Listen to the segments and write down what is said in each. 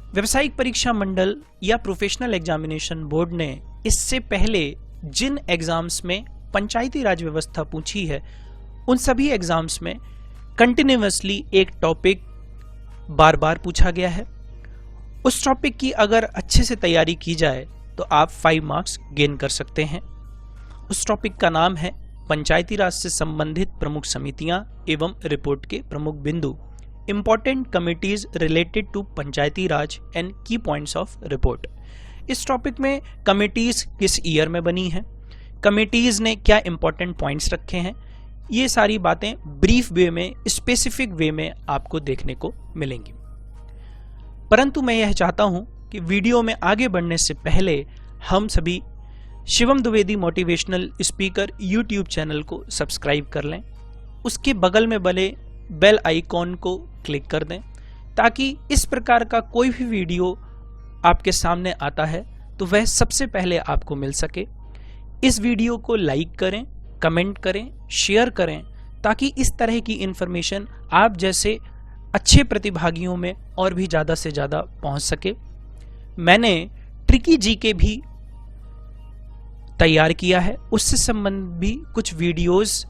व्यावसायिक परीक्षा मंडल या प्रोफेशनल एग्जामिनेशन बोर्ड ने इससे पहले जिन एग्जाम्स में पंचायती राज व्यवस्था पूछी है, उन सभी एग्जाम्स में कंटिन्यूअसली एक टॉपिक बार बार पूछा गया है। उस टॉपिक की अगर अच्छे से तैयारी की जाए तो आप 5 मार्क्स गेन कर सकते हैं। उस टॉपिक का नाम है पंचायती राज से संबंधित प्रमुख समितियां एवं रिपोर्ट के प्रमुख बिंदु, important committees related to Panchayati Raj and key points of report. इस टॉपिक में कमिटीज किस ईयर में बनी हैं, कमिटीज ने क्या इंपॉर्टेंट पॉइंट्स रखे हैं, ये सारी बातें ब्रीफ वे में, स्पेसिफिक वे में आपको देखने को मिलेंगी। परंतु मैं यह चाहता हूं कि वीडियो में आगे बढ़ने से पहले हम सभी Shivam Dwivedi motivational speaker YouTube channel को सब्सक्राइब कर लें, उसके बगल में बने बेल आइकॉन को क्लिक कर दें ताकि इस प्रकार का कोई भी वीडियो आपके सामने आता है तो वह सबसे पहले आपको मिल सके। इस वीडियो को लाइक करें, कमेंट करें, शेयर करें ताकि इस तरह की इंफॉर्मेशन आप जैसे अच्छे प्रतिभागियों में और भी ज़्यादा से ज़्यादा पहुंच सके। मैंने ट्रिकी जीके भी तैयार किया है, उससे संबंधित भी कुछ वीडियोस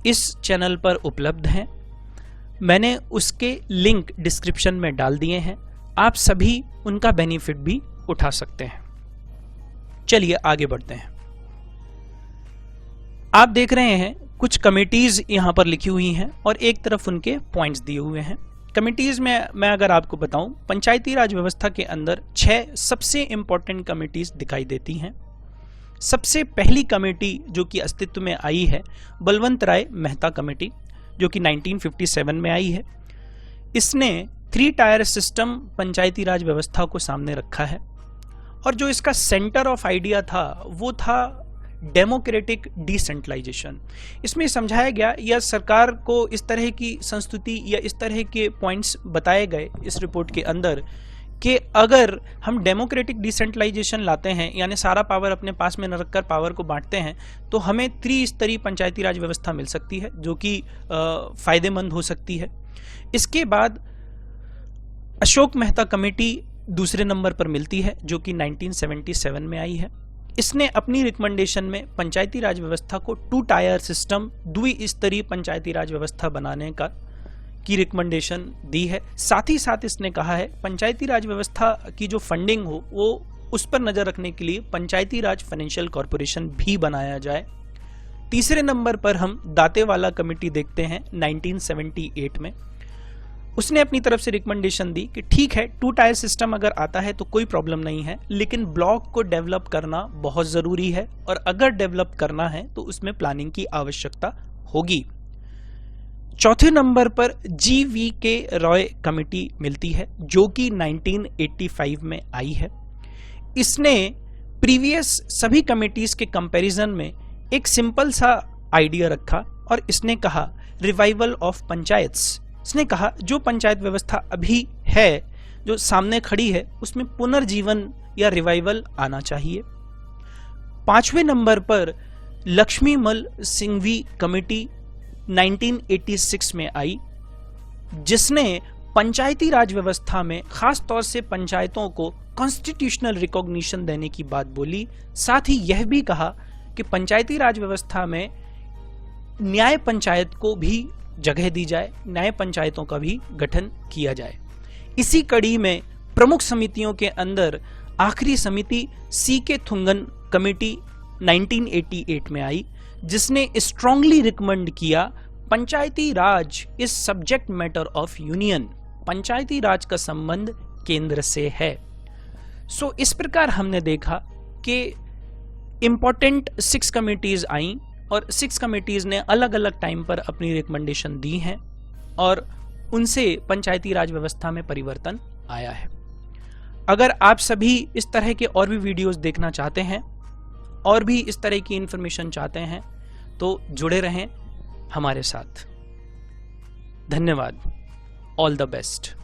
इस चैनल पर उपलब्ध हैं। मैंने उसके लिंक डिस्क्रिप्शन में डाल दिए हैं, आप सभी उनका बेनिफिट भी उठा सकते हैं। चलिए आगे बढ़ते हैं। आप देख रहे हैं कुछ कमिटीज यहां पर लिखी हुई हैं और एक तरफ उनके पॉइंट्स दिए हुए हैं। कमिटीज में मैं अगर आपको बताऊं, पंचायती राज व्यवस्था के अंदर 6 सबसे इंपॉर्टेंट कमिटीज दिखाई देती हैं। सबसे पहली कमेटी जो कि अस्तित्व में आई है बलवंत राय मेहता कमेटी, जो कि 1957 में आई है। इसने 3 टायर सिस्टम पंचायती राज व्यवस्था को सामने रखा है और जो इसका सेंटर ऑफ आइडिया था वो था डेमोक्रेटिक डिसेंट्रलाइजेशन। इसमें समझाया गया या सरकार को इस तरह की संस्तुति या इस तरह के पॉइंट्स बताए गए इस रिपोर्ट के अंदर कि अगर हम डेमोक्रेटिक डिसेंट्रलाइजेशन लाते हैं, यानी सारा पावर अपने पास में न रखकर पावर को बांटते हैं, तो हमें त्रिस्तरीय पंचायती राज व्यवस्था मिल सकती है जो कि फायदेमंद हो सकती है। इसके बाद अशोक मेहता कमेटी दूसरे नंबर पर मिलती है जो कि 1977 में आई है। इसने अपनी रिकमेंडेशन में पंचायती राज व्यवस्था को 2 टायर सिस्टम, द्विस्तरीय पंचायती राज व्यवस्था बनाने की रिकमेंडेशन दी है। साथ ही साथ इसने कहा है पंचायती राज व्यवस्था की जो फंडिंग हो वो उस पर नजर रखने के लिए पंचायती राज फाइनेंशियल कॉर्पोरेशन भी बनाया जाए। तीसरे नंबर पर हम दातेवाला कमेटी देखते हैं 1978 में। उसने अपनी तरफ से रिकमेंडेशन दी कि ठीक है, 2 टायर सिस्टम अगर आता है तो कोई प्रॉब्लम नहीं है, लेकिन ब्लॉक को डेवलप करना बहुत जरूरी है और अगर डेवलप करना है तो उसमें प्लानिंग की आवश्यकता होगी। चौथे नंबर पर GVK रॉय कमेटी मिलती है जो कि 1985 में आई है। इसने प्रीवियस सभी कमिटीज के कंपैरिजन में एक सिंपल सा आइडिया रखा और इसने कहा रिवाइवल ऑफ पंचायत्स। इसने कहा जो पंचायत व्यवस्था अभी है, जो सामने खड़ी है, उसमें पुनर्जीवन या रिवाइवल आना चाहिए। 5वें नंबर पर लक्ष्मीमल सिंघवी कमेटी 1986 में आई, जिसने पंचायती राज व्यवस्था में खास तौर से पंचायतों को कॉन्स्टिट्यूशनल रिकॉग्निशन देने की बात बोली। साथ ही यह भी कहा कि पंचायती राज व्यवस्था में न्याय पंचायत को भी जगह दी जाए, न्याय पंचायतों का भी गठन किया जाए। इसी कड़ी में प्रमुख समितियों के अंदर आखिरी समिति CK थुंगन कमेटी 1988 में आई, जिसने स्ट्रांगली रिकमेंड किया Panchayati Raj is subject matter of union, Panchayati Raj का संबंध केंद्र से है। सो इस प्रकार हमने देखा कि इंपॉर्टेंट 6 कमिटीज आई और 6 कमिटीज ने अलग अलग टाइम पर अपनी रिकमेंडेशन दी हैं और उनसे पंचायती राज व्यवस्था में परिवर्तन आया है। अगर आप सभी इस तरह के और भी वीडियोस देखना चाहते हैं और भी इस तरह की इंफॉर्मेशन चाहते हैं तो जुड़े रहें हमारे साथ। धन्यवाद। All the best.